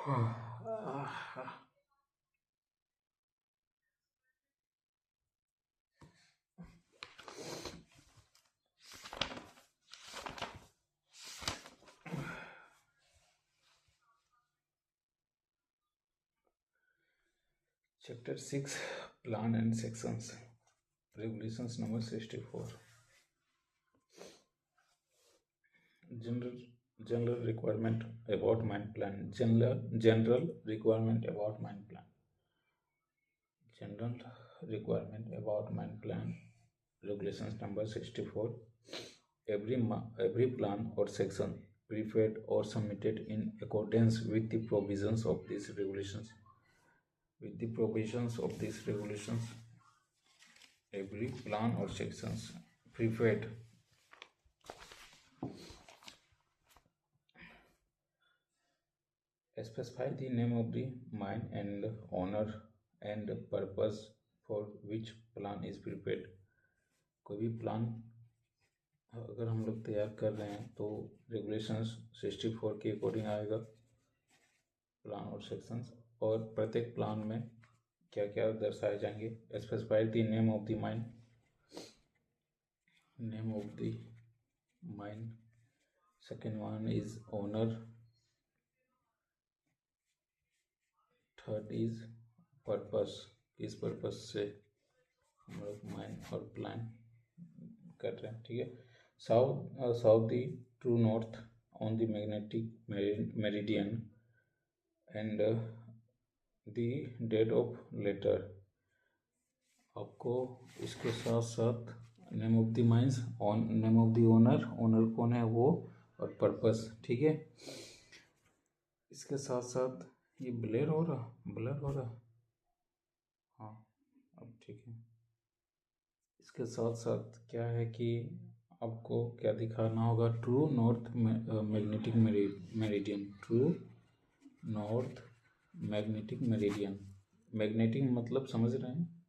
Chapter 6, Plan and Sections. Regulations number 64. General requirement about mine plan. General requirement about mine plan. General requirement about mine plan. Regulations number 64. Every plan or section prepared or submitted in accordance with the provisions of these regulations. Every plan or sections prepared specify the name of the mine and owner and purpose for which plan is prepared. कोई भी plan अगर हम लोग तैयार कर रहे हैं तो रेगुलेशंस 64 के अकॉर्डिंग आएगा प्लान और सेक्शंस, और प्रत्येक प्लान में क्या क्या दर्शाए जाएंगे. Specify the name of the mine. Second one is owner. Third is purpose. किस पर्पस से हम लोग माइन और प्लान कर रहे हैं. ठीक है. South the true north on the magnetic meridian and the date of letter. आपको इसके साथ साथ name of the mines, name of the owner कौन है वो, और पर्पस. ठीक है. इसके साथ साथ ये ब्लर हो रहा. हाँ, अब ठीक है. इसके साथ साथ क्या है कि आपको क्या दिखाना होगा. True north magnetic meridian. True north magnetic meridian. Magnetic मतलब समझ रहे हैं.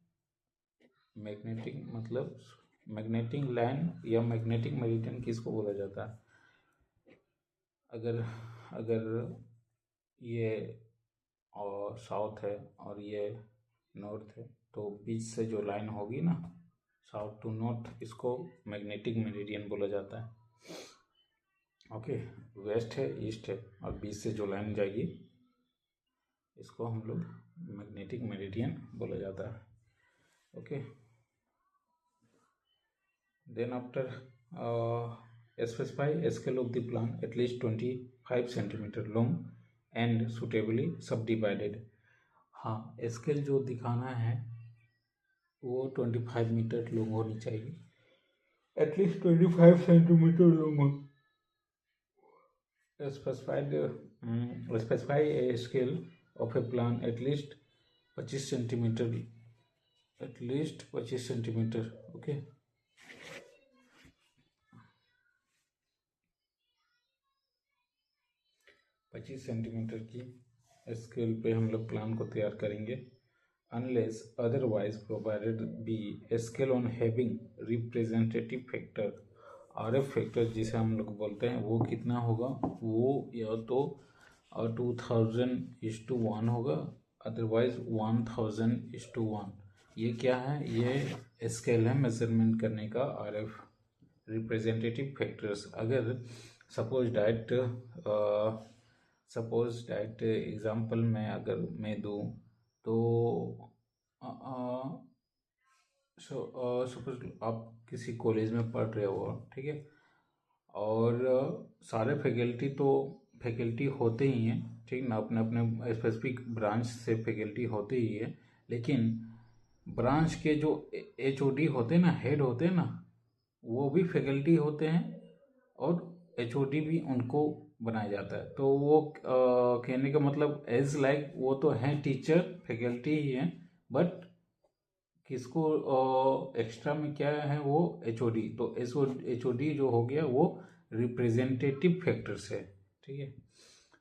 मैग्नेटिक मतलब मैग्नेटिक लाइन या मैग्नेटिक मेरिडियन किसको बोला जाता है. अगर ये और साउथ है और ये नॉर्थ है तो बीच से जो लाइन होगी ना, साउथ टू नॉर्थ, इसको मैग्नेटिक मेरिडियन बोला जाता है. ओके. वेस्ट है, ईस्ट है, और बीच से जो लाइन जाएगी इसको हम लोग मैग्नेटिक मेरिडियन बोला जाता है. Okay. Then after specify scale of the plan at least 25 centimetre long and suitably subdivided. हाँ, स्केल जो दिखाना है वो 25 मीटर लॉन्ग होनी चाहिए. At least 25 centimetre long. Specify a scale of A plan at least 25 centimetre. At least 25 centimetre. Okay. पच्चीस centimetre की scale पे हम लोग प्लान को तैयार करेंगे. Unless otherwise provided be a scale on having representative factor. RF factor जिसे हम लोग बोलते हैं वो कितना होगा, वो या तो 2000:1 होगा, अदरवाइज 1000:1. ये क्या है, ये स्केल है मेजरमेंट करने का. RF representative factors. अगर सपोज डाइट एग्जाम्पल में अगर मैं दूँ तो सपोज आप किसी कॉलेज में पढ़ रहे हो. ठीक है. और सारे फैकल्टी होते ही हैं. ठीक ना, अपने अपने स्पेसिफिक ब्रांच से फैकल्टी होते ही है. लेकिन ब्रांच के जो HOD होते हैं ना, हेड होते हैं ना, वो भी फैकल्टी होते हैं और HOD भी उनको बनाया जाता है. तो वो कहने का मतलब एज लाइक वो तो हैं टीचर, फैकल्टी ही हैं, बट किसको एक्स्ट्रा में क्या है, वो HOD. तो HOD जो हो गया वो रिप्रेजेंटेटिव फैक्टर्स है. ठीक है.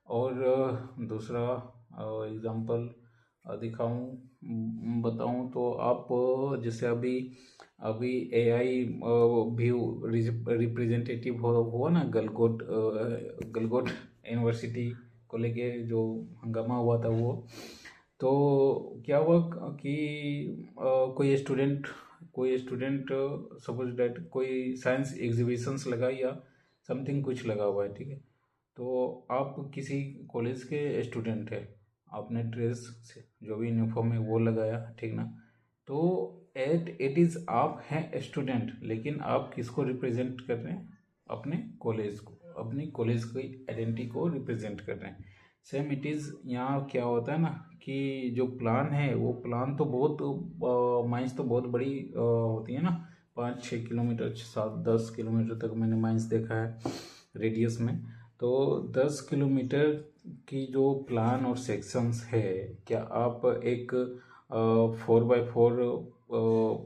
और दूसरा एग्जांपल बताऊं तो आप जैसे अभी AI भी रिप्रेजेंटेटिव हुआ ना, गलगोट यूनिवर्सिटी को लेके जो हंगामा हुआ था वो, तो क्या हुआ कि कोई स्टूडेंट सपोज डैट कोई साइंस एग्जीबिशंस लगा या समथिंग कुछ लगा हुआ है, ठीक है। तो आप किसी कॉलेज के स्टूडेंट है, आपने ड्रेस से जो भी यूनिफॉर्म है वो लगाया, ठीक ना। तो एट इट इज़ आप हैं स्टूडेंट, लेकिन आप किसको रिप्रेजेंट कर रहे हैं? अपने कॉलेज को, अपनी कॉलेज की आइडेंटिटी को रिप्रेजेंट कर रहे हैं। सेम इट इज़ यहाँ क्या होता है ना कि जो प्लान है वो प्लान तो बहुत माइंस तो बहुत बड़ी होती है ना, 5-6 किलोमीटर, 7-10 किलोमीटर तक मैंने माइंस देखा है रेडियस में। तो 10 किलोमीटर की जो प्लान और सेक्शंस है, क्या आप एक 4x4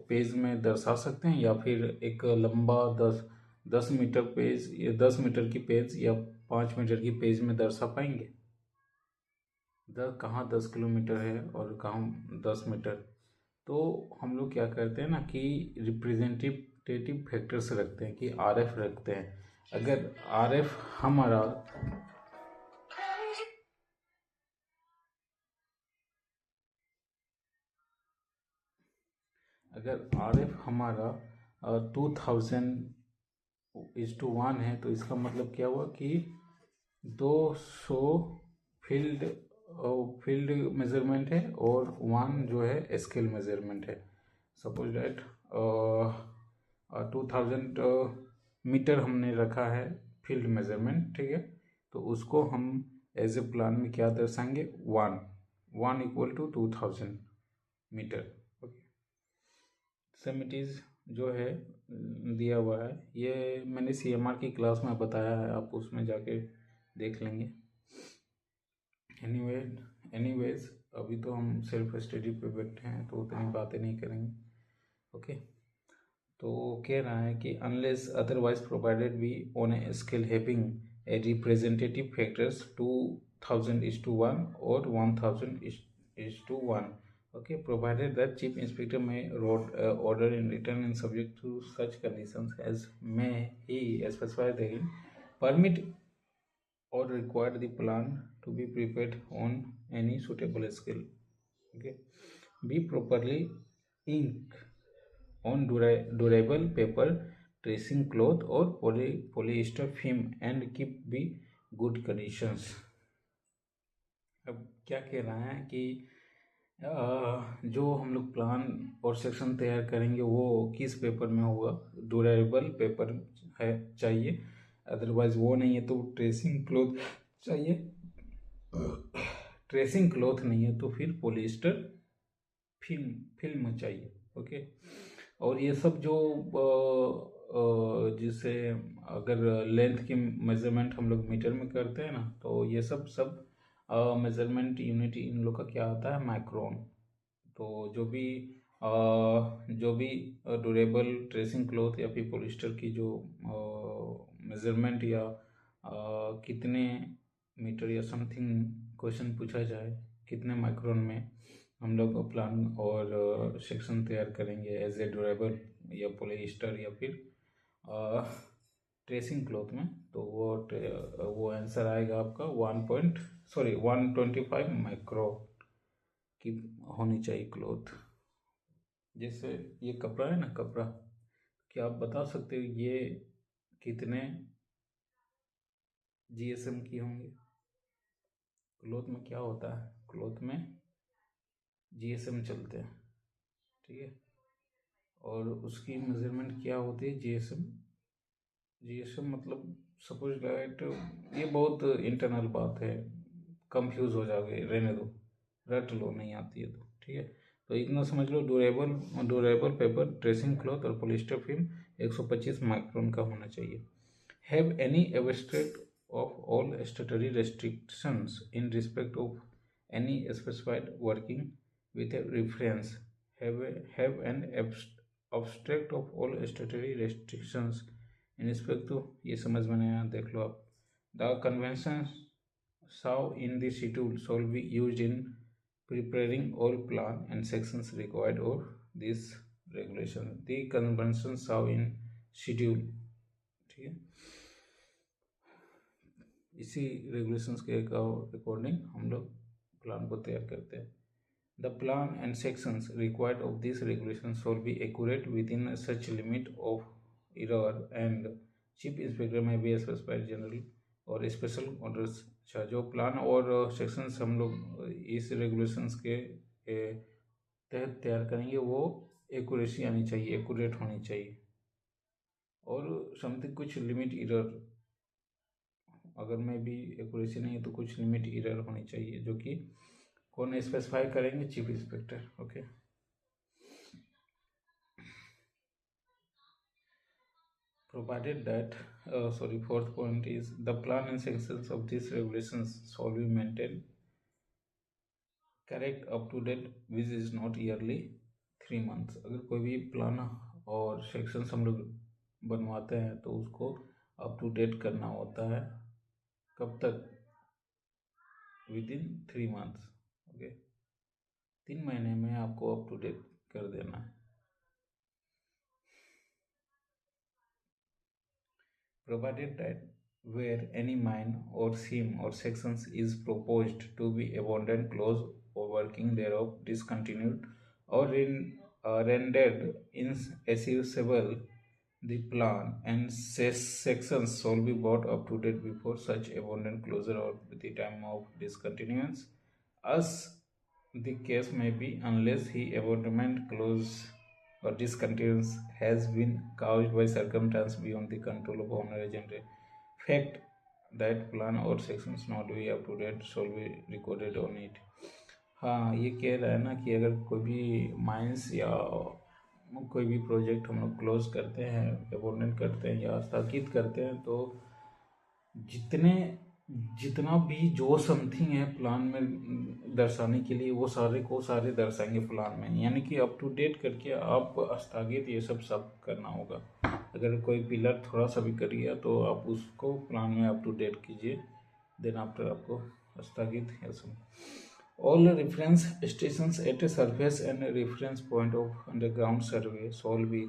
पेज में दर्शा सकते हैं, या फिर एक लंबा 10 मीटर पेज या 10 मीटर की पेज या 5 मीटर की पेज में दर्शा पाएंगे? कहाँ 10 किलोमीटर है और कहाँ 10 मीटर। तो हम लोग क्या करते हैं ना कि रिप्रेजेंटेटिव फैक्टर्स रखते हैं, कि RF रखते हैं। अगर RF हमारा अगर RF हमारा 2000:1 है, तो इसका मतलब क्या हुआ कि 200 फील्ड फील्ड मेजरमेंट है और 1 जो है स्केल मेजरमेंट है। सपोज डैट 2000 मीटर हमने रखा है फील्ड मेजरमेंट, ठीक है। तो उसको हम एज ए प्लान में क्या दर्शाएंगे? 1 equal to 2000 metre. Okay, same it is जो है दिया हुआ है, ये मैंने CMR की क्लास में बताया है, आप उसमें जाके देख लेंगे। एनीवेज अभी तो हम सेल्फ स्टडी पे बैठे हैं, तो उतनी बातें नहीं करेंगे। ओके, तो कह रहा है कि unless otherwise provided we on a scale having a representative factors 2000:1 और 1000:1, okay, provided that chief inspector may order in return and subject to such conditions as may he specify therein, permit or require the plan to be prepared on any suitable scale, okay, be properly ink on durable paper, tracing cloth or polyester film and keep be good conditions। अब क्या कह रहा है कि जो हम लोग plan और सेक्शन तैयार करेंगे वो किस पेपर में होगा? ड्यूरेबल पेपर है चाहिए, अदरवाइज वो नहीं है तो ट्रेसिंग क्लॉथ चाहिए, ट्रेसिंग क्लॉथ नहीं है तो फिर पॉलिएस्टर फिल्म चाहिए। ओके, और ये सब जो जिसे अगर लेंथ की मेजरमेंट हम लोग मीटर में करते हैं ना, तो ये सब मेजरमेंट यूनिट इन लोग का क्या आता है? माइक्रोन। तो जो भी ड्यूरेबल ट्रेसिंग क्लॉथ या फिर पॉलिस्टर की जो मेजरमेंट या कितने मीटर या समथिंग क्वेश्चन पूछा जाए, कितने माइक्रोन में हम लोग प्लान और सेक्शन तैयार करेंगे एज ए ड्यूरेबल या पॉलिस्टर या फिर ट्रेसिंग क्लॉथ में, तो वो आंसर आएगा आपका 125 माइक्रो की होनी चाहिए क्लॉथ। जैसे ये कपड़ा है ना, कपड़ा, क्या आप बता सकते हो ये कितने GSM की होंगी? क्लॉथ में क्या होता है? क्लॉथ में GSM चलते हैं, ठीक है, और उसकी मेजरमेंट क्या होती है? GSM मतलब सपोज दैट, ये बहुत इंटरनल बात है, कंफ्यूज हो जाओगे, रहने दो, रट लो, नहीं आती है तो, ठीक है। तो इतना समझ लो, ड्यूरेबल पेपर, ट्रेसिंग क्लॉथ और पॉलिस्टर फिल्म 125 माइक्रोन का होना चाहिए। Have any abstract of all statutory restrictions in respect of any specified working with a reference, have an abstract of all statutory restrictions in respect to, ये समझ में नहीं आया, देख लो आप। The convention shall in the schedule shall be used in preparing all plan and sections required of this regulation। the conventions shall in schedule, ठीक है। इसी रेगुलेशंस के अकॉर्डिंग हम लोग प्लान को तैयार करते हैं. The plan and sections required of this regulation shall be accurate within such limit of error, and chief inspector may be specified general और स्पेशल ऑर्डर्स. अच्छा, जो प्लान और सेक्शंस हम लोग इस रेगुलेशंस के तहत तैयार करेंगे वो एक्यूरेसी आनी चाहिए, एक्यूरेट होनी चाहिए, और समथिंग कुछ लिमिट एरर, अगर में भी एक्यूरेसी नहीं है तो कुछ लिमिट एरर होनी चाहिए, जो कि कौन स्पेसिफाई करेंगे? Chief inspector. Okay. Provided that, fourth point is the plan and sections of these regulations shall be maintained correct up to date, which is not yearly 3 months. अगर कोई भी प्लान और सेक्शंस हम लोग बनवाते हैं तो उसको अप टू डेट करना होता है. कब तक? With in 3 months. ओके, 3 महीने में आपको अप टू डेट कर देना है. Provided that where any mine or seam or sections is proposed to be abandoned, closed, or working thereof discontinued, or rendered inaccessible, the plan and sections shall be brought up to date before such abandoned closure or the time of discontinuance, as the case may be, unless the abandonment, close, or discontinuance has been caused by circumstance beyond the control of owner agent. Fact that plan or sections not be up to date shall be recorded on it. हाँ, ये कह रहा है ना कि अगर कोई भी माइंस या कोई भी प्रोजेक्ट हम लोग क्लोज करते हैं, अबॉर्डेंट करते हैं या स्थगित करते हैं, तो जितना भी जो समथिंग है प्लान में दर्शाने के लिए वो सारे को सारे दर्शाएंगे प्लान में, यानी कि अप टू डेट करके आप स्थगित ये सब करना होगा. अगर कोई पिलर थोड़ा सा भी कर गया तो आप उसको प्लान में अप टू डेट कीजिए, देन आफ्टर आपको स्थगित या सब. All reference stations at a surface and reference point of underground survey shall be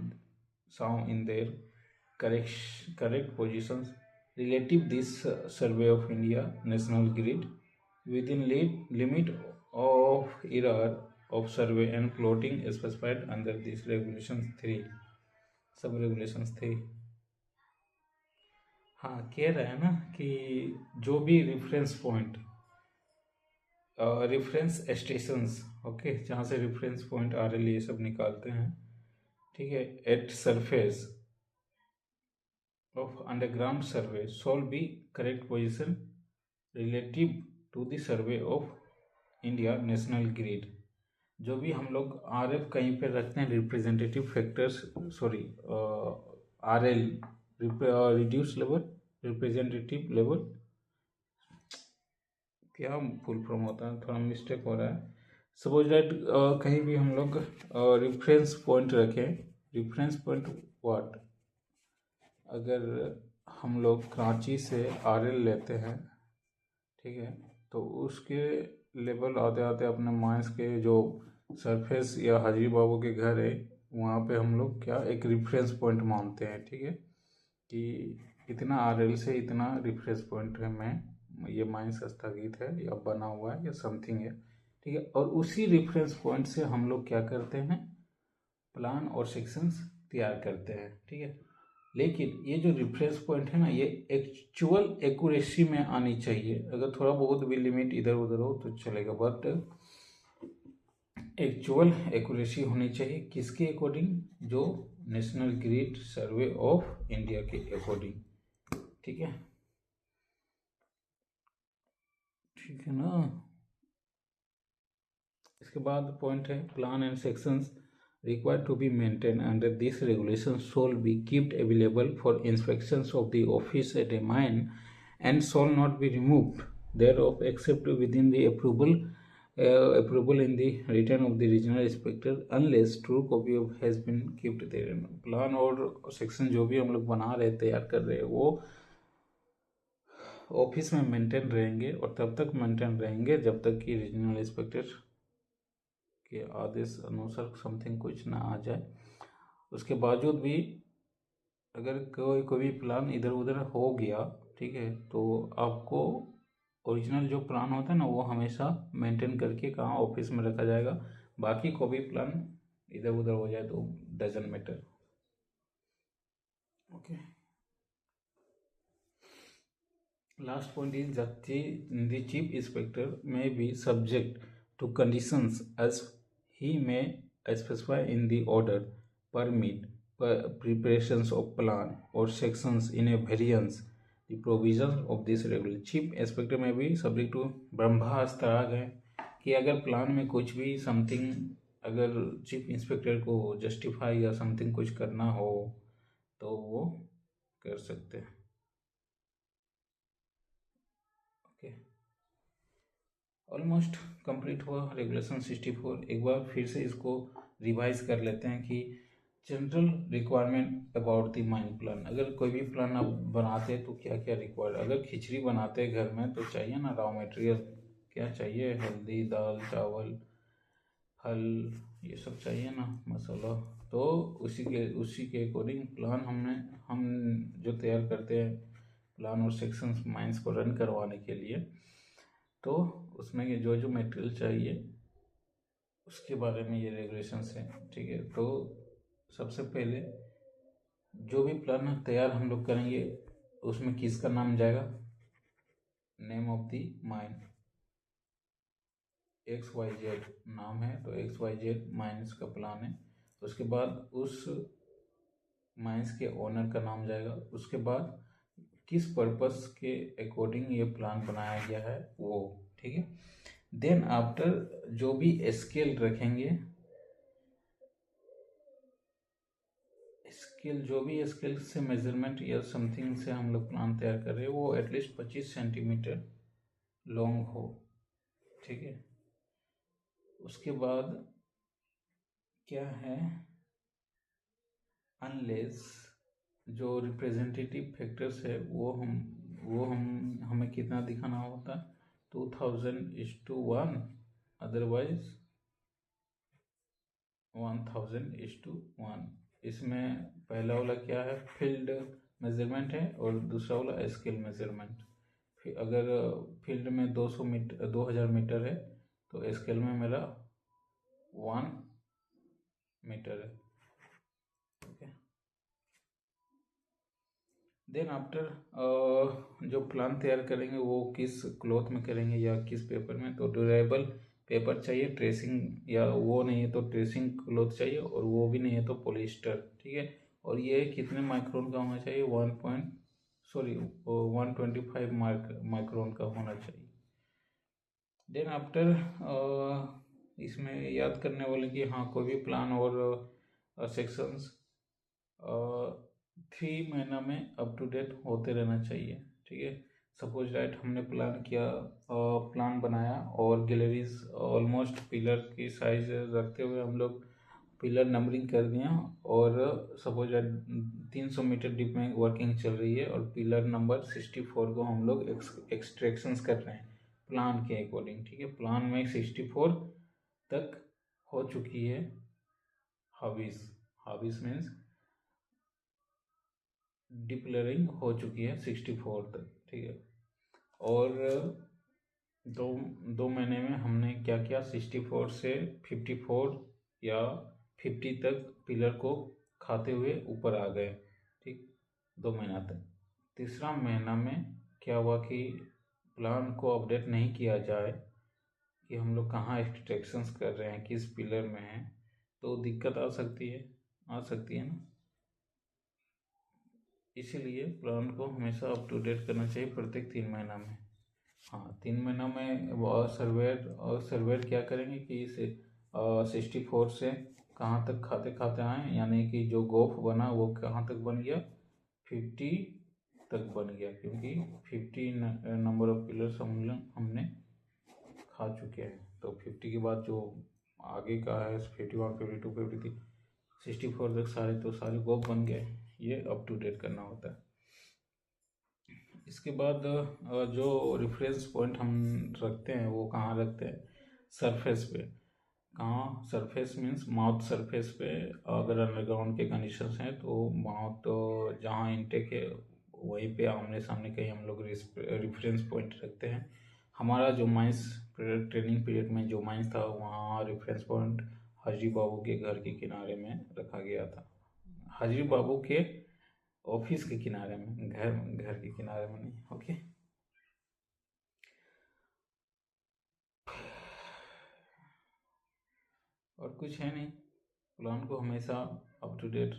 sound in their correct positions relative this survey of India National Grid within limit of error of survey and plotting specified under this regulations 3, सब regulations 3. हाँ, कह रहा है ना कि जो भी reference point, reference stations, okay, जहाँ से रेफरेंस पॉइंट RL ये सब निकालते हैं, ठीक है, at surface of underground survey shall be correct position relative to the survey of India National Grid. जो भी हम लोग RF कहीं पे रखते हैं, representative factors, sorry RL, reduce level, representative level, क्या फुल फॉर्म होता है, थोड़ा मिस्टेक हो रहा है. सपोज दैट कहीं भी हम लोग रेफरेंस पॉइंट रखें, रेफरेंस पॉइंट व्हाट, अगर हम लोग कराची से RL लेते हैं, ठीक है, तो उसके लेवल आते आते अपने माइंस के जो सरफेस या हाजी बाबू के घर है वहाँ पे हम लोग क्या एक रेफरेंस पॉइंट मानते हैं, ठीक है, कि इतना RL से इतना रेफरेंस पॉइंट है में ये माइंस स्थगित है या बना हुआ है या समथिंग है, ठीक है, और उसी रेफरेंस पॉइंट से हम लोग क्या करते हैं? प्लान और सेक्शंस तैयार करते हैं, ठीक है. लेकिन ये जो रेफरेंस पॉइंट है ना, ये एक्चुअल एक्यूरेसी में आनी चाहिए. अगर थोड़ा बहुत भी लिमिट इधर उधर हो तो चलेगा, बट एक्चुअल एक्यूरेसी होनी चाहिए. किसके अकॉर्डिंग? जो national grid survey of India के अकॉर्डिंग, ठीक है, ठीक है ना. इसके बाद पॉइंट है plan and sections required to be maintained under this regulation shall be kept available for inspections of the office at a mine and shall not be removed thereof except within the approval in the return of the regional inspector unless true copy of has been kept there. Plan और section जो भी हम लोग बना रहे तैयार कर रहे हैं वो ऑफिस में मेंटेन रहेंगे, और तब तक मेंटेन रहेंगे जब तक कि रीजनल इंस्पेक्टर के आदेश अनुसार समथिंग कुछ ना आ जाए. उसके बावजूद भी अगर कोई भी प्लान इधर उधर हो गया ठीक है। तो आपको ओरिजिनल जो प्लान होता है ना वो हमेशा मेंटेन करके कहाँ ऑफिस में रखा जाएगा, बाकी कॉपी प्लान इधर उधर हो जाए तो doesn't matter. Okay, last point is that the chief inspector may be subject to conditions as he may specify in the order, permit, preparations of plan or sections in a variance the provisions of this regulation. chief inspector may be subject to ब्रह्मास्त्र आ गए कि अगर plan में कुछ भी something, अगर chief inspector को justify या something कुछ करना हो तो वो कर सकते हैं। ओके, ऑलमोस्ट कंप्लीट हुआ रेगुलेशन 64। एक बार फिर से इसको रिवाइज कर लेते हैं कि general requirement about the mine plan. अगर कोई भी प्लान आप बनाते हैं तो क्या क्या रिक्वायर, अगर खिचड़ी बनाते हैं घर में तो चाहिए ना रॉ मटेरियल, क्या चाहिए, हल्दी, दाल, चावल, फल, ये सब चाहिए ना, मसाला। तो उसी के अकॉर्डिंग प्लान हम जो तैयार करते हैं प्लान और सेक्शंस माइंस को रन करवाने के लिए, तो उसमें ये जो जो मटेरियल चाहिए उसके बारे में ये रेगुलेशंस हैं। ठीक है, तो सबसे पहले जो भी प्लान तैयार हम लोग करेंगे उसमें किसका नाम जाएगा, name of the mine, XYZ नाम है तो XYZ माइंस का प्लान है। उसके बाद उस माइंस के ओनर का नाम जाएगा। उसके बाद किस पर्पस के अकॉर्डिंग ये प्लान बनाया गया है वो, ठीक है। देन आफ्टर जो भी स्केल रखेंगे, स्केल जो भी स्केल से मेजरमेंट या समथिंग से हम लोग प्लान तैयार कर रहे हैं वो एटलीस्ट 25 सेंटीमीटर लॉन्ग हो, ठीक है। उसके बाद क्या है, अनलेस जो रिप्रेजेंटेटिव फैक्टर्स है वो हमें कितना दिखाना होता है, 2000:1, अदरवाइज 1000:1। इसमें पहला वाला क्या है, फील्ड मेजरमेंट है और दूसरा वाला स्केल मेजरमेंट। अगर फील्ड में 200 मीटर 2000 मीटर है तो स्केल में मेरा 1 मीटर है। ओके, देन आफ्टर जो प्लान तैयार करेंगे वो किस क्लॉथ में करेंगे या किस पेपर में, तो ड्यूरेबल पेपर चाहिए, ट्रेसिंग या वो नहीं है तो ट्रेसिंग क्लॉथ चाहिए, और वो भी नहीं है तो पॉलिस्टर, ठीक है। और ये कितने माइक्रोन का होना चाहिए, 125 माइक्रोन का होना चाहिए। देन आफ्टर इसमें याद करने वाले कि हाँ कोई भी प्लान और सेक्शंस 3 महीना में अप टू डेट होते रहना चाहिए, ठीक है। सपोज राइट हमने प्लान किया, प्लान बनाया और गैलरीज ऑलमोस्ट पिलर की साइज रखते हुए हम लोग पिलर नंबरिंग कर दिया, और सपोज 300 मीटर डीप में वर्किंग चल रही है और पिलर नंबर 64 को हम लोग एक्सट्रैक्शंस कर रहे हैं प्लान के अकॉर्डिंग, ठीक है। प्लान में 64 तक हो चुकी है हाविस मीन्स डिप्लरिंग हो चुकी है 64 तक, ठीक है। और दो महीने में हमने क्या किया, 64 से 54 या 50 तक पिलर को खाते हुए ऊपर आ गए, ठीक, 2 महीना तक। तीसरा महीना में क्या हुआ कि प्लान को अपडेट नहीं किया जाए कि हम लोग कहाँ एक्सट्रैक्शंस कर रहे हैं, किस पिलर में हैं, तो दिक्कत आ सकती है ना। इसीलिए प्लान को हमेशा अप टू डेट करना चाहिए प्रत्येक 3 महीना में। हाँ, 3 महीना में सर्वेयर क्या करेंगे कि इसे 64 से कहाँ तक खाते खाते आए, यानी कि जो गोफ बना वो कहाँ तक बन गया, 50 तक बन गया, क्योंकि 50 नंबर ऑफ पिलर्स हमने खा चुके हैं। तो 50 के बाद जो आगे का है 51, 52, 53, 64 तक सारे गोफ बन गए। ये अप टू डेट करना होता है। इसके बाद जो रेफरेंस पॉइंट हम रखते हैं वो कहाँ रखते हैं, सरफेस पे। कहाँ, सरफेस मीन्स माउथ सरफेस पे। अगर अंडरग्राउंड के कंडीशंस हैं तो माउथ जहाँ इनटेक है वहीं पे आमने सामने कहीं हम लोग रेफरेंस पॉइंट रखते हैं। हमारा जो माइंस ट्रेनिंग पीरियड में जो माइंस था वहाँ रेफरेंस पॉइंट हाजी बाबू के घर के किनारे में रखा गया था। हाजी बाबू के ऑफिस के किनारे में, घर के किनारे में नहीं। ओके, और कुछ है नहीं। प्लान को हमेशा अप टू डेट,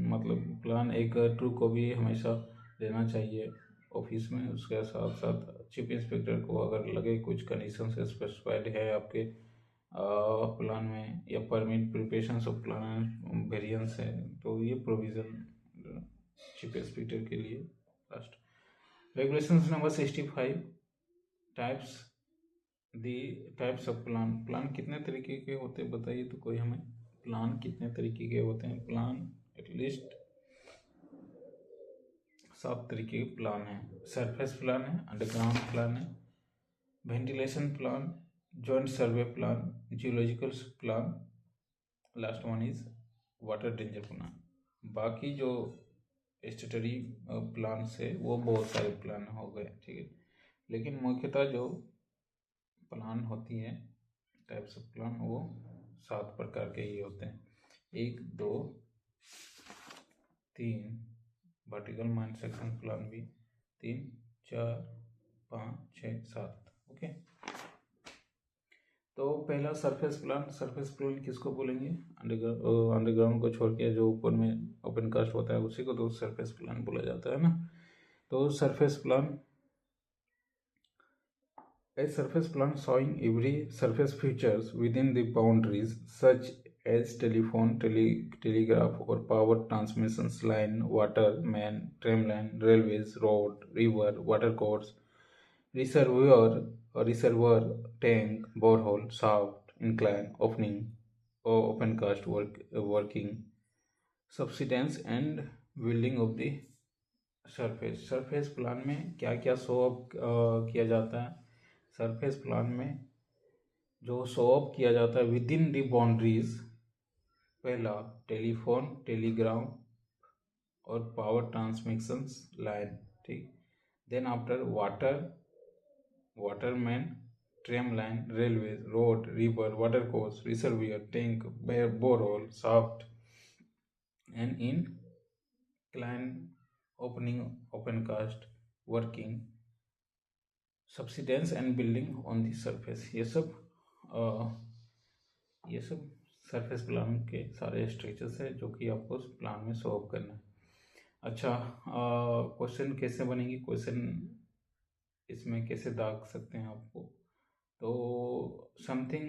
मतलब प्लान एक ट्रू को भी हमेशा देना चाहिए ऑफिस में। उसके साथ साथ चीफ इंस्पेक्टर को अगर लगे कुछ कंडीशन स्पेसिफाइड है आपके प्लान में या permit preparation of plan variance है तो ये प्रोविज़न चीफ इंस्पेक्टर के लिए। Last regulations number 65 types the types of plan कितने तरीके के होते हैं बताइए तो कोई हमें। प्लान कितने तरीके के होते हैं? प्लान एटलीस्ट 7 तरीके के प्लान है। सरफेस प्लान है, अंडरग्राउंड प्लान है, ventilation plan, joint survey plan, geological plan, last one is water danger plan. बाकी जो स्टेटरी प्लान से वो बहुत सारे प्लान हो गए, ठीक है। लेकिन मुख्यतः जो प्लान होती है टाइप्स ऑफ प्लान वो 7 प्रकार के ही होते हैं। 1 2 3 वर्टिकल माइन सेक्शन प्लान भी 3 4 5 6 7। ओके, तो पहला सरफेस प्लान किसको बोलेंगे? अंडरग्राउंड को छोड़ के जो ऊपर में ओपन कास्ट होता है उसी को तो सरफेस प्लान बोला जाता है ना। तो surface plan, a surface plan showing every surface features within the boundaries such as telephone, telegraph or power transmissions line, water main, tram line, railways, road, river, watercourse, reservoir, tank, borehole, shaft, incline, opening or open cast working, subsidence and building of the surface plan में क्या क्या show up किया जाता है? Surface plan में जो show up किया जाता है विद इन दी बाउंड्रीज, पहला टेलीफोन, टेलीग्राफ और पावर ट्रांसमिशन लाइन, ठीक। Then after water main, tram line, railway, road, river, water course, reservoir, tank, borehole, shaft and incline, opening, open cast, working, subsidence and building on the surface. ये सब surface plan के सारे structures है जो कि आपको plan में solve करना है। अच्छा, क्वेश्चन कैसे बनेंगे? क्वेश्चन इसमें कैसे दाग सकते हैं आपको? तो समथिंग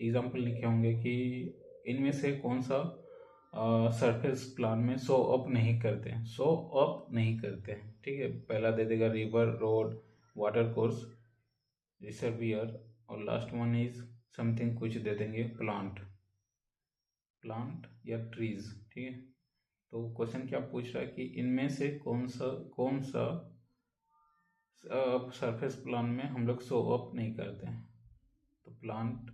एग्जाम्पल लिखे होंगे कि इनमें से कौन सा सरफेस प्लान में शो अप नहीं करते हैं, ठीक है। पहला दे देगा river, road, water course, reservoir, और लास्ट वन इज समथिंग कुछ दे देंगे प्लांट या ट्रीज, ठीक है। तो क्वेश्चन क्या पूछ रहा है कि इनमें से कौन सा सरफेस प्लान में हम लोग शो अप नहीं करते हैं? तो प्लांट,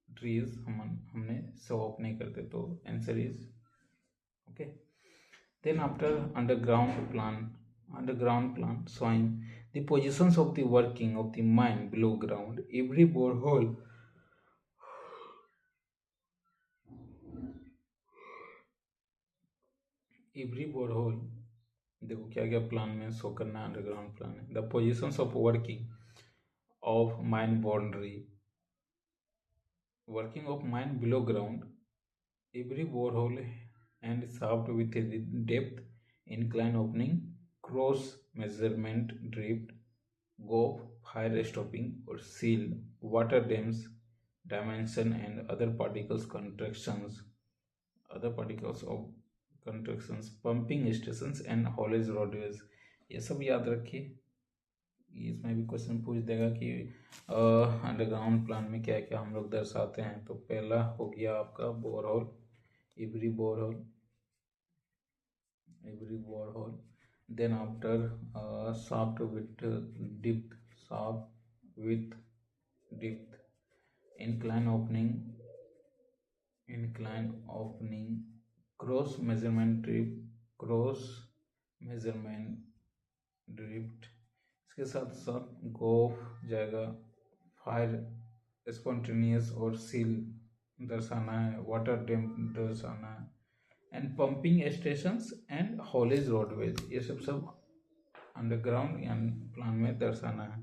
ट्रीज हमने शो अप नहीं करते, तो answer is okay. Then after underground plan showing the positions of the working of the mine below ground, every borehole देखो क्या क्या प्लान में शो करना है। अंडरग्राउंड प्लान है the positions of working of mine boundary, working of mine below ground, every borehole and shaft with a depth, incline opening, cross measurement, drift, gop, fire stopping or seal, water dams, dimension and other particles of contractions, pumping stations and haulage roadways। ये सब याद रखिए। इसमें भी question पूछ देगा कि underground plan में क्या क्या हम लोग दर्शाते हैं। तो पहला हो गया आपका borehole, every borehole. Then after shaft with depth, incline opening, cross measurement, measurement drift, इसके साथ साथ गोफ जाएगा, फायर स्पॉन्टेनियस और सील दर्शाना है, वाटर डैम दर्शाना है, and pumping stations and haulage roadways, ये सब अंडरग्राउंड यानी प्लान में दर्शाना है।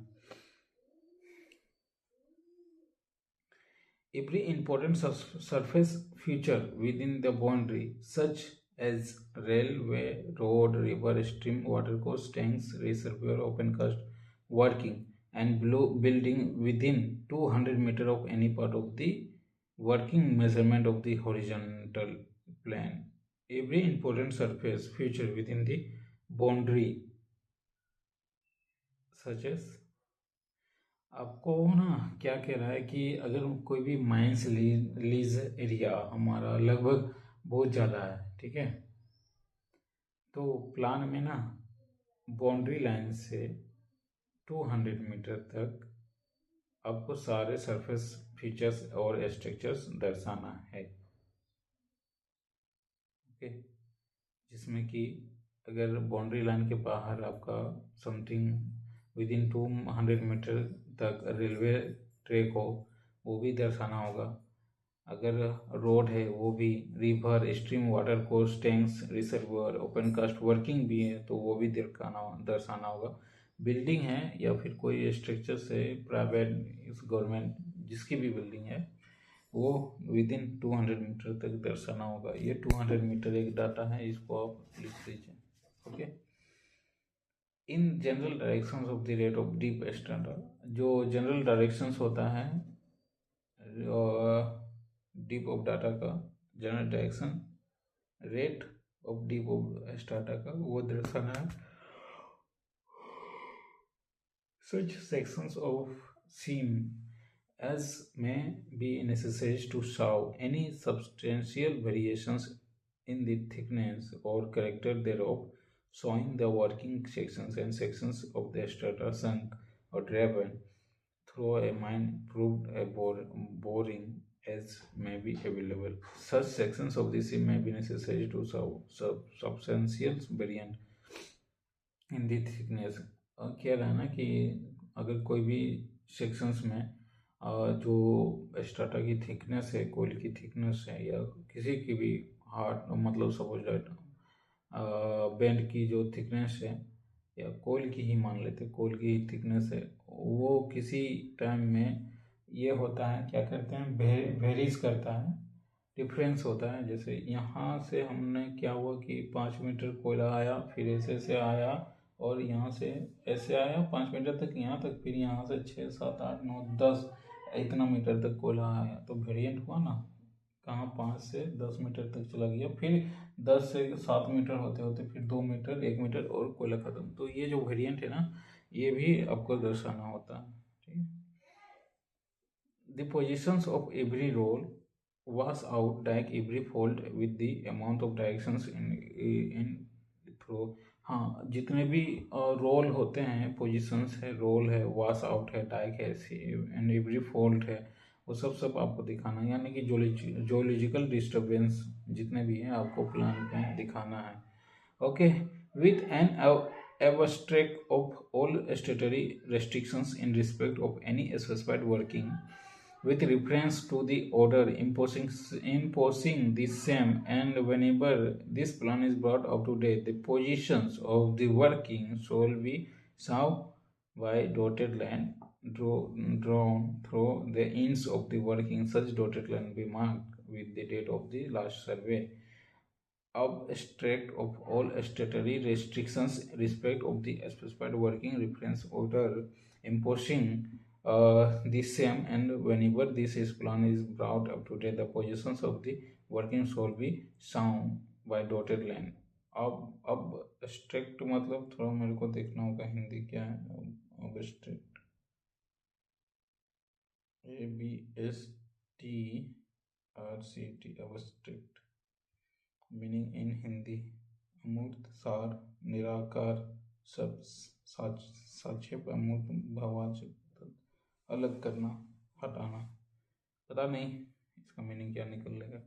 Every important surface feature within the boundary, such as railway, road, river, stream, watercourse, tanks, reservoir, open cast, working, and building within 200 meter of any part of the working measurement of the horizontal plane. Every important surface feature within the boundary, such as, आपको ना क्या कह रहा है कि अगर कोई भी माइंस लीज एरिया हमारा लगभग बहुत ज़्यादा है, ठीक है, तो प्लान में ना बाउंड्री लाइन से 200 मीटर तक आपको सारे सरफेस फीचर्स और स्ट्रक्चर्स दर्शाना है। ओके, जिसमें कि अगर बाउंड्री लाइन के बाहर आपका समथिंग विद इन 200 मीटर तक रेलवे ट्रैक हो, वो भी दर्शाना होगा। अगर रोड है वो भी, river, stream, water course, tanks, reservoir, open cast working भी है तो वो भी दर्शाना होगा। बिल्डिंग है या फिर कोई स्ट्रक्चर्स है, प्राइवेट, गवर्नमेंट, जिसकी भी बिल्डिंग है वो विद इन 200 मीटर तक दर्शाना होगा। ये 200 मीटर एक डाटा है, इसको आप लिख दीजिए। Okay, in general directions of the rate of deep standard, जो जनरल डायरेक्शंस होता है डीप ऑफ डाटा का, general direction rate of deep of strata का वो दर्शाना है। Such sections of seam as may be necessary to show any substantial variations in the thickness or character thereof, showing the working sections and sections of the strata sunk or driven through a mine, proved a boring as may be available. Such sections of the seam may be necessary to show substantial variant in the thickness। क्या रहना कि अगर कोई भी sections में जो strata की thickness है, कोयल की थिकनेस है, या किसी की भी हार्ड मतलब सपोज दैट बैंड की जो थिकनेस है, या कोयल की ही मान लेते, कोयल की थिकनेस है, वो किसी टाइम में ये होता है, क्या करते हैं, वेरीज करता है, डिफरेंस होता है। जैसे यहाँ से हमने क्या हुआ कि 5 मीटर कोयला आया, फिर ऐसे से आया और यहाँ से ऐसे आया 5 मीटर तक यहाँ तक, फिर यहाँ से 6, 7, 8, 9, 10 इतना मीटर तक कोयला आया, तो वेरिएंट हुआ ना, कहाँ 5 से 10 मीटर तक चला गया, फिर 10 से 7 मीटर होते होते फिर 2 मीटर, 1 मीटर और कोयला खत्म। तो ये जो वेरिएंट है ना, ये भी आपको दर्शाना होता है। ठीक है, the positions of every roll wash out like every fold with the amount of directions in through। हाँ, जितने भी रोल होते हैं, पोजीशंस है, रोल है, वॉश आउट है, डाइक है, एंड एवरी फोल्ड है, वो सब आपको दिखाना है, यानी कि जोलॉजिकल डिस्टर्बेंस जितने भी हैं आपको प्लान में दिखाना है। Okay, with an abstract of all statutory restrictions in respect of any specified working with reference to the order imposing the same, and whenever this plan is brought up to date, the positions of the working shall be shown by dotted line drawn through the ends of the working. Such dotted line be marked with the date of the last survey. Abstract of all statutory restrictions respect of the specified working reference order imposing the same, and whenever this is plan is brought up to date, the positions of the working shall be shown by dotted line। अब abstract मतलब थोड़ा मेरे को देखना होगा हिंदी क्या है। abstract, ABSTRCT, abstract meaning in Hindi अमूर्त, सार, निराकार, सब, साक्षेप, अमूर्त, भाववाचक, अलग करना, हटाना। पता नहीं इसका मीनिंग क्या निकलेगा।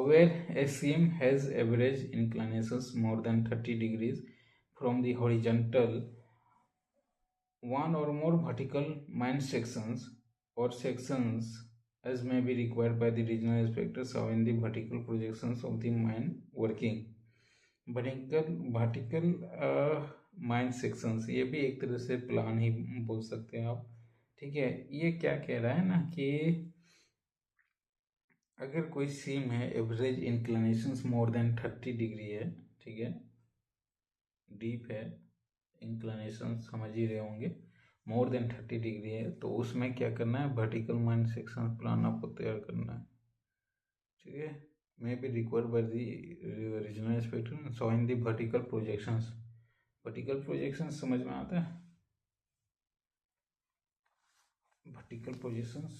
where a seam has average inclinations more than 30 degrees from the horizontal, one or more vertical mine sections or sections as may be required by the regional inspectors are in the vertical projections of the mine working. Vertical mine sections, ये भी एक तरह से plan ही बोल सकते हैं आप, ठीक है। ये क्या कह रहा है ना कि अगर कोई सीम है, average inclinations more than 30 degree है, ठीक है, डीप है, इंक्लिनेशन समझ ही रहे होंगे, मोर देन 30 डिग्री है, तो उसमें क्या करना है, वर्टिकल माइन सेक्शन प्लान आपको तैयार करना है, ठीक है। may be required by the regional inspector showing the vertical projections. vertical projections समझ में आता है, vertical projections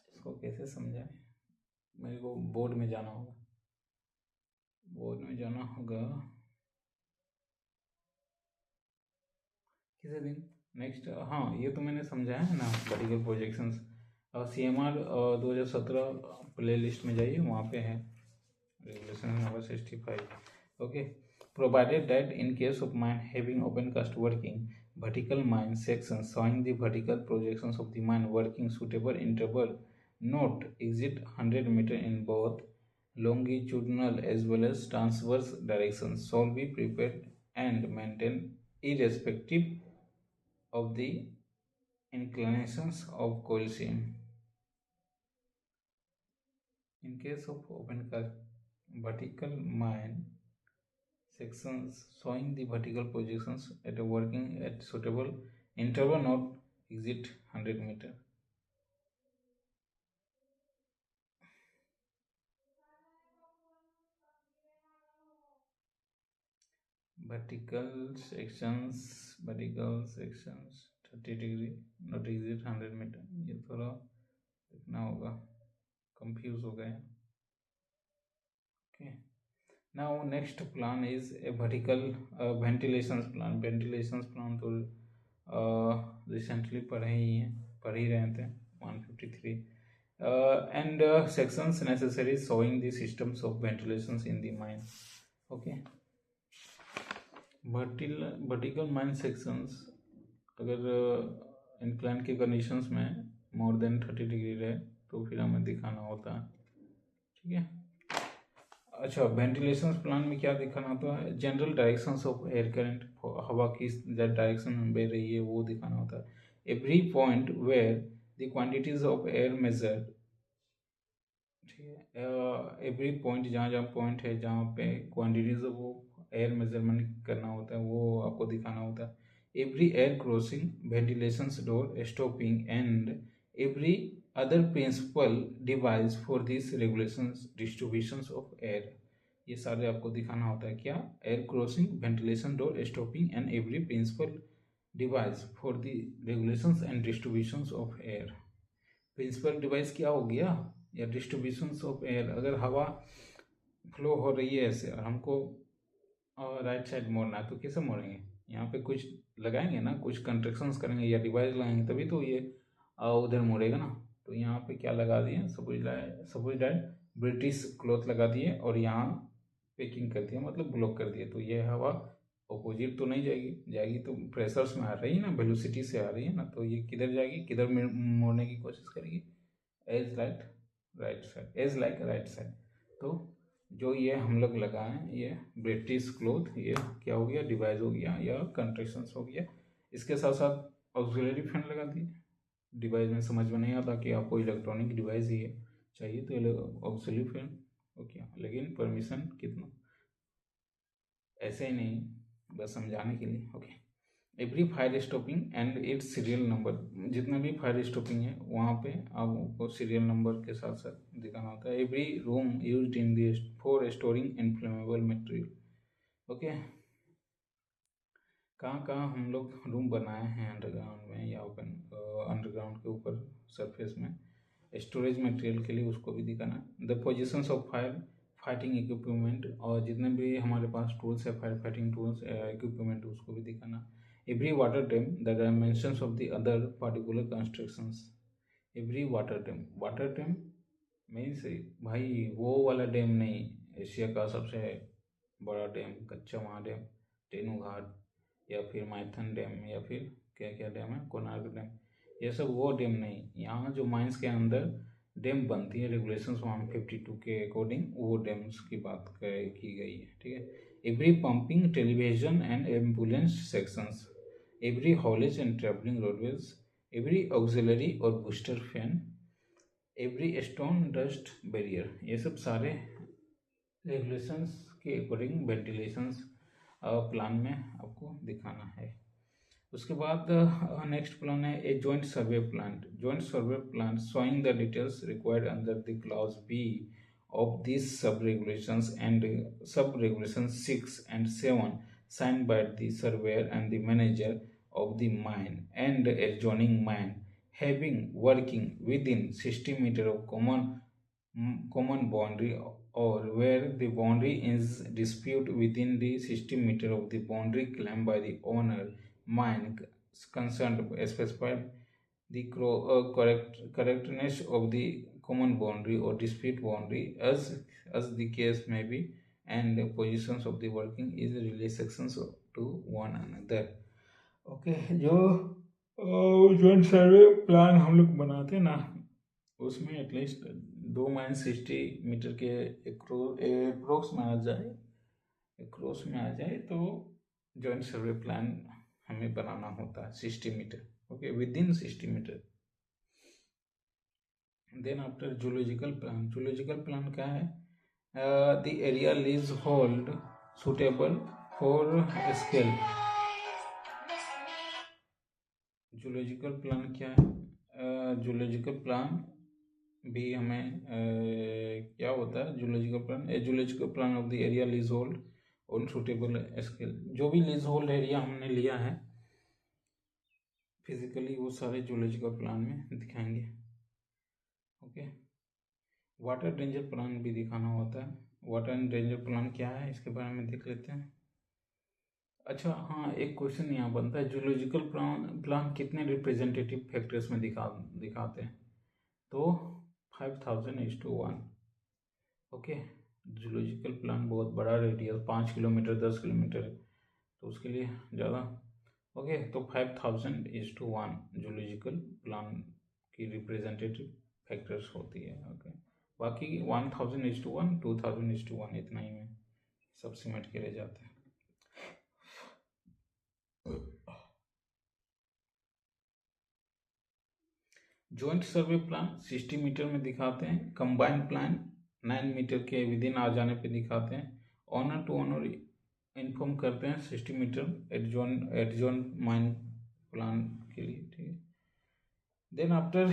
इसको कैसे समझाएं, मेरे को बोर्ड में जाना होगा, किसी दिन नेक्स्ट। हाँ, ये तो मैंने समझाया है ना, vertical projections. CMR 2017 play list में जाइए, वहाँ पे है regulation number 65। Okay, provided that in case of mine having open cast working vertical mine sections showing the vertical projections of the mine working suitable interval not exceed 100 meter in both longitudinal as well as transverse directions shall be prepared and maintained irrespective of the inclinations of coil seam. In case of open cast vertical mine sections showing the vertical projections at a working at suitable interval not exceed 100 meter. vertical sections 30 degree not exceed 100 meter, ये थोड़ा देखना होगा, confuse हो गए। Okay, now next plan is a vertical ventilations plan. ventilations plan तो recently पढ़ ही रहे थे 153 and sections necessary showing the systems of ventilations in the mine. okay, vertical mine sections अगर इंक्लाइन के कंडीशंस में मोर देन 30 डिग्री रहे तो फिर हमें दिखाना होता है, ठीक है। अच्छा, वेंटिलेशन प्लान में क्या दिखाना होता है, general directions of air current, हवा किस डायरेक्शन में बह रही है वो दिखाना होता है। Every point where the quantities of air measure, ठीक है, एवरी पॉइंट जहाँ पॉइंट है जहाँ पे क्वांटिटीज ऑफ एयर मेजरमेंट करना होता है वो आपको दिखाना होता है। Every air crossing, ventilation door, stopping and every other principal device for this regulations distributions of air, ये सारे आपको दिखाना होता है। क्या, air crossing, ventilation door, stopping and every principal device for the regulations and distributions of air. Principal device क्या हो गया, या डिस्ट्रीब्यूशंस ऑफ एयर, अगर हवा फ्लो हो रही है ऐसे और हमको राइट साइड मोड़ना है तो कैसे मोड़ेंगे, यहाँ पे कुछ लगाएंगे ना, कुछ कंस्ट्रक्शंस करेंगे या डिवाइस लगाएंगे तभी तो ये उधर मोड़ेगा ना। तो यहाँ पे क्या लगा दिए, सपोज दैट ब्रिटिश क्लॉथ लगा दिए और यहाँ पैकिंग कर दिया, मतलब ब्लॉक कर दिए, तो ये हवा अपोजिट तो नहीं जाएगी तो प्रेशर्स में आ रही है ना, वेलोसिटी से आ रही है ना, तो ये किधर जाएगी, किधर मोड़ने की कोशिश करेगी, एज लाइक राइट साइड। तो जो ये हम लोग लगाएं, ये ब्रिटिश क्लॉथ, ये क्या हो गया, डिवाइस हो गया या कंस्ट्रक्शंस हो गया। इसके साथ साथ ऑक्सिलरी फैन लगा दिए, डिवाइस में समझ में नहीं आता कि आपको इलेक्ट्रॉनिक डिवाइस ही चाहिए तो ऑक्सिलरी फैन हो गया, लेकिन परमिशन कितना, ऐसे ही नहीं, बस समझाने के लिए। Okay, every fire stopping and it's serial number, जितना भी फायर स्टॉपिंग है वहाँ पे आपको सीरियल नंबर के साथ साथ दिखाना होता है। Every room used in the for storing inflammable material. Okay, कहाँ हम लोग रूम बनाए हैं अंडरग्राउंड में या ओपन अंडरग्राउंड के ऊपर सरफेस में स्टोरेज मटेरियल के लिए, उसको भी दिखाना। The positions of fighting equipment, और जितने भी हमारे पास टूल्स है, फायर फाइटिंग टूल्स इक्विपमेंट, उसको भी दिखाना। Every water tank, the dimensions of the other particular constructions. Every water tank means भाई वो वाला डैम नहीं, एशिया का सबसे बड़ा डैम कच्चा महाडैम, तेनू घाट, या फिर माइथन डैम, या फिर क्या क्या डैम है, कोणार्क डैम, ये सब वो डैम नहीं। यहाँ जो माइंस के अंदर डैम बनती है रेगुलेशंस 152 के अकॉर्डिंग, वो डैम्स की बात की गई है, ठीक है। Every pumping, television and ambulance sections, every haulage and travelling roadways, every auxiliary और booster fan, every stone dust barrier, ये सब सारे रेगुलेशंस के अकॉर्डिंग वेंटिलेशंस प्लान में आपको दिखाना है। उसके बाद नेक्स्ट प्लान है a joint survey plan. Joint survey plan showing the details required under the clause B of these sub-regulations and sub-regulations 6 and 7 signed by the surveyor and the manager of the mine and adjoining mine having working within 60 meter of common boundary, or where the boundary is dispute within the 60 meter of the boundary claimed by the owner mine concerned specified the correctness of the common boundary or dispute boundary as the case may be, and the positions of the working is relations to one another। Okay, जो joint survey plan हम लोग बनाते हैं ना, उसमें at least 2 mile 60 metre के approx में आ जाए, अक्रोस में आ जाए तो जॉइंट सर्वे प्लान हमें बनाना होता है 60 metre, okay, within 60 metre. Then after zoological plan, zoological plan क्या है, the area lease hold suitable for scale. Zoological plan क्या है, जूलॉजिकल प्लान भी हमें क्या होता है, zoological plan, a zoological plan of the area lease hold on suitable scale. जो भी लीज होल्ड एरिया हमने लिया है फिजिकली, वो सारे जूलॉजिकल प्लान में दिखाएंगे, ओके। वाटर डेंजर प्लान भी दिखाना होता है। वाटर एंड डेंजर प्लान क्या है, इसके बारे में देख लेते हैं। अच्छा हाँ, एक क्वेश्चन यहाँ बनता है, जूलॉजिकल प्लान कितने रिप्रेजेंटेटिव फैक्टर्स में दिखाते हैं, तो 5000:1, ओके। जूलॉजिकल प्लान बहुत बड़ा रेडियस 5 किलोमीटर 10 किलोमीटर है, तो उसके लिए ज़्यादा, ओके, तो 5000:1 जूलॉजिकल प्लान की रिप्रेजेंटेटिव फैक्टर्स होती है, ओके। बाकी 1000:1 2000:1 इतना ही में सब सिमट के रह जाते हैं। जॉइंट सर्वे प्लान 60 मीटर में दिखाते हैं, कंबाइंड प्लान 9 मीटर के विद इन आ जाने पे दिखाते हैं, ऑनर टू ऑनर इन्फॉर्म करते हैं 60 मीटर एडजॉन माइन प्लान के लिए, ठीक है। Then after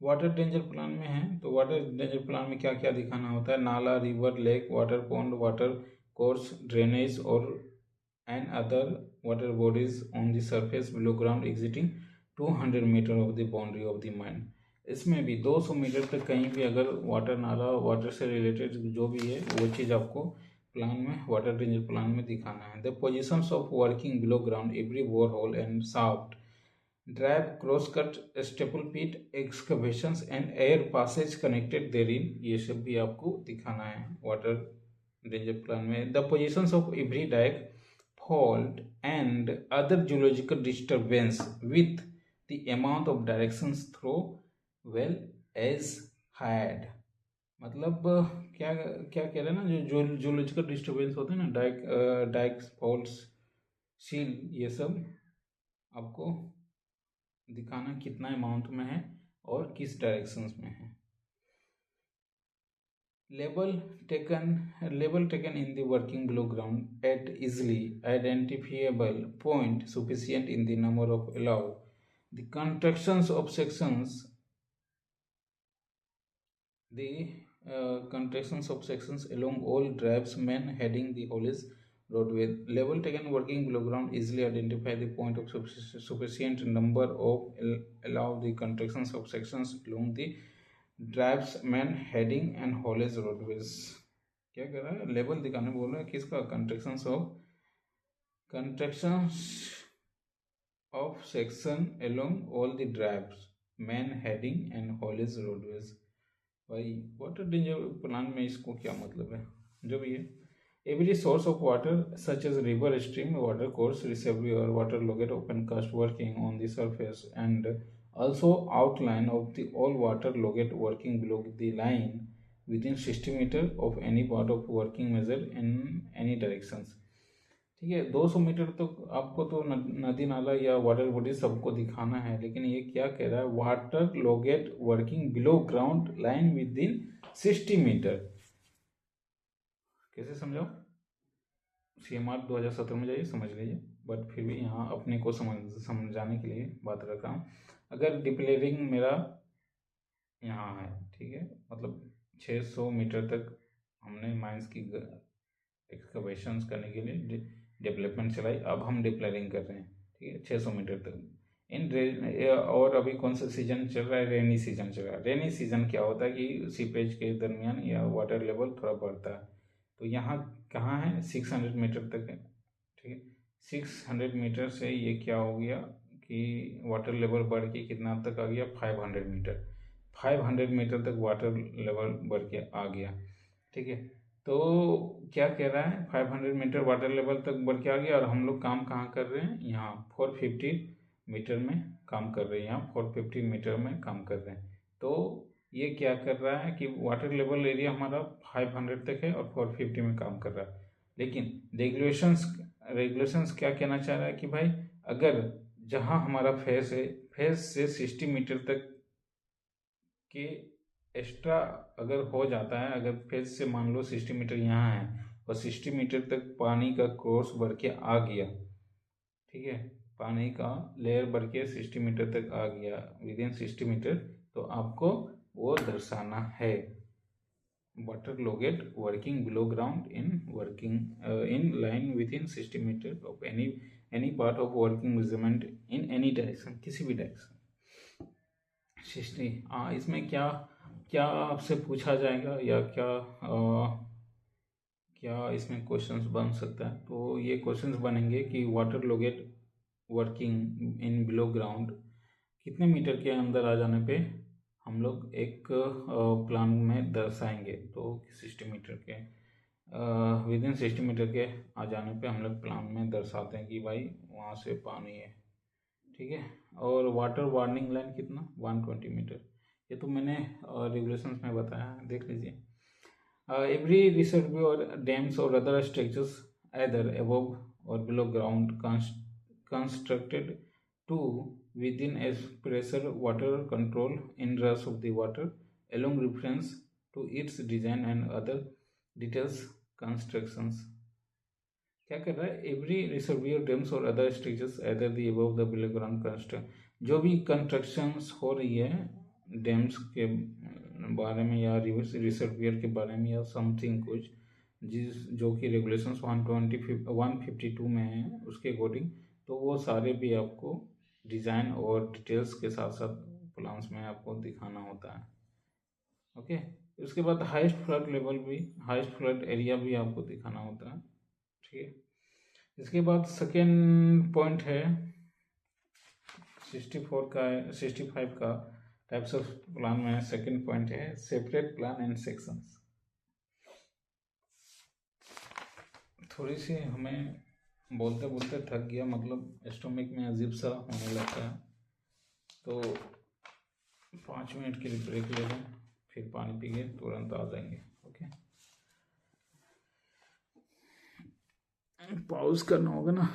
water danger plan में है, तो वाटर डेंजर प्लान में क्या क्या दिखाना होता है, नाला, river, lake, water pond, water course, drainage और and other water bodies on the surface below ground existing 200 metre of the boundary of the mine. इसमें भी 200 मीटर तक कहीं भी अगर वाटर, नाला, वाटर से रिलेटेड जो भी है वो चीज़ आपको प्लान में, वाटर डेंजर प्लान में दिखाना है। The positions of working below ground every bore hole and shaft, drive, cross cut, staple pit, excavations and air passages connected therein, ये सब भी आपको दिखाना है वाटर डेंजर प्लान में। The positions of every dyke, fault and other geological disturbance with the amount of directions through well as had। मतलब क्या क्या कह रहे हैं ना, जो जियोलॉजिकल डिस्टर्बेंस होते हैं ना, डाइक्स, फॉल्ट्स, सील, ये सब आपको दिखाना कितना अमाउंट में है और किस डायरेक्शंस में है। Label taken in the working below ground at easily identifiable point sufficient in the number of allowed. The constructions of sections, along all drives main heading the haulage roadway. Level taken working below ground easily identify the point of sufficient number of allow the constructions of sections along the drives main heading and haulage roadways. क्या कह रहा है, level दिखाने बोल रहा है किसका, constructions of section along all the drives main heading and haulage roadways. भाई वाटर डेंजर प्लान में इसको क्या मतलब है, जो भी है। Every source of water such as river, stream, water course, reservoir, water locate, open cast working on the surface, and also outline of the all water locate working below the line within 60 meter of any part of working measure in any directions। ठीक है, 200 metre तो आपको तो नदी नाला या water body सबको दिखाना है, लेकिन ये क्या कह रहा है, waterlogged working below ground line within 60 metre. कैसे समझाओ, CMR 2017 में जाइए समझ लीजिए, बट फिर भी यहाँ अपने को समझाने के लिए बात रख रहा हूँ। अगर डिप्लेरिंग मेरा यहाँ है, ठीक है, मतलब 600 मीटर तक हमने माइंस की एक्सकवेशंस करने के लिए डेवलपमेंट चलाई, अब हम डिप्लेरिंग कर रहे हैं, ठीक है, 600 मीटर तक और अभी कौन सा सीजन चल रहा है, रेनी सीजन चल रहा है। रेनी सीजन क्या होता है कि सीपेज के दरमियान या वाटर लेवल थोड़ा बढ़ता है, तो यहाँ कहाँ है, 600 मीटर तक है, ठीक है। 600 मीटर से ये क्या हो गया कि वाटर लेवल बढ़ के कितना तक आ गया, 500 मीटर, 500 मीटर तक वाटर लेवल बढ़ के आ गया, ठीक है। तो क्या कह रहा है, 500 मीटर वाटर लेवल तक बढ़ के आ गया, और हम लोग काम कहाँ कर रहे हैं, यहाँ 450 मीटर में काम कर रहे हैं, यहाँ 450 मीटर में काम कर रहे हैं। तो ये क्या कर रहा है कि वाटर लेवल एरिया हमारा 500 तक है और 450 में काम कर रहा है, लेकिन रेगुलेशंस क्या कहना चाह रहा है कि भाई अगर जहाँ हमारा फेस है, फेस से 60 मीटर तक के एक्स्ट्रा अगर हो जाता है, अगर फेस से मान लो 60 मीटर यहाँ है और 60 मीटर तक पानी का क्रॉस बढ़ के आ गया, ठीक है, पानी का लेयर बढ़ के 60 मीटर तक आ गया विद इन 60 मीटर, तो आपको वो दर्शाना है, waterlogged working below ground in line within 60 metre of any part of working measurement in any direction, किसी भी डायरेक्शन। 60, हाँ, इसमें क्या क्या आपसे पूछा जाएगा या क्या इसमें क्वेश्चंस बन सकता है, तो ये क्वेश्चंस बनेंगे कि waterlogged working in below ground कितने मीटर के अंदर आ जाने पे हम लोग एक प्लान में दर्शाएंगे, तो 60 मीटर के विद इन 60 मीटर के आ जाने पे हम लोग प्लान में दर्शाते हैं कि भाई वहाँ से पानी है, ठीक है। और वाटर वार्निंग लाइन कितना, 120 मीटर, ये तो मैंने रेगुलेशंस में बताया, देख लीजिए। Every reservoir, dams or other structures either above or below ground constructed to within a pressure water control in rush of the water along reference to its design and other details constructions। क्या कर रहा है, every reservoir dams और other structures either the above the below ground construct, जो भी constructions हो रही है डैम्स के बारे में या रिजर्वियर के बारे में या समथिंग कुछ जो कि रेगुलेशंस 152 में है उसके अकॉर्डिंग, तो वो सारे भी आपको डिज़ाइन और डिटेल्स के साथ साथ प्लान्स में आपको दिखाना होता है, ओके। उसके बाद हाईएस्ट फ्लड लेवल भी, हाईएस्ट फ्लड एरिया भी आपको दिखाना होता है, ठीक है। इसके बाद सेकेंड पॉइंट है 65 का टाइप्स ऑफ प्लान में सेकेंड पॉइंट है सेपरेट प्लान एंड सेक्शंस। थोड़ी सी हमें बोलते बोलते थक गया, मतलब स्टोमक में अजीब सा होने लगता है, तो 5 मिनट के लिए ब्रेक ले लें, फिर पानी पी के तुरंत आ जाएंगे, ओके। पॉज करना होगा ना।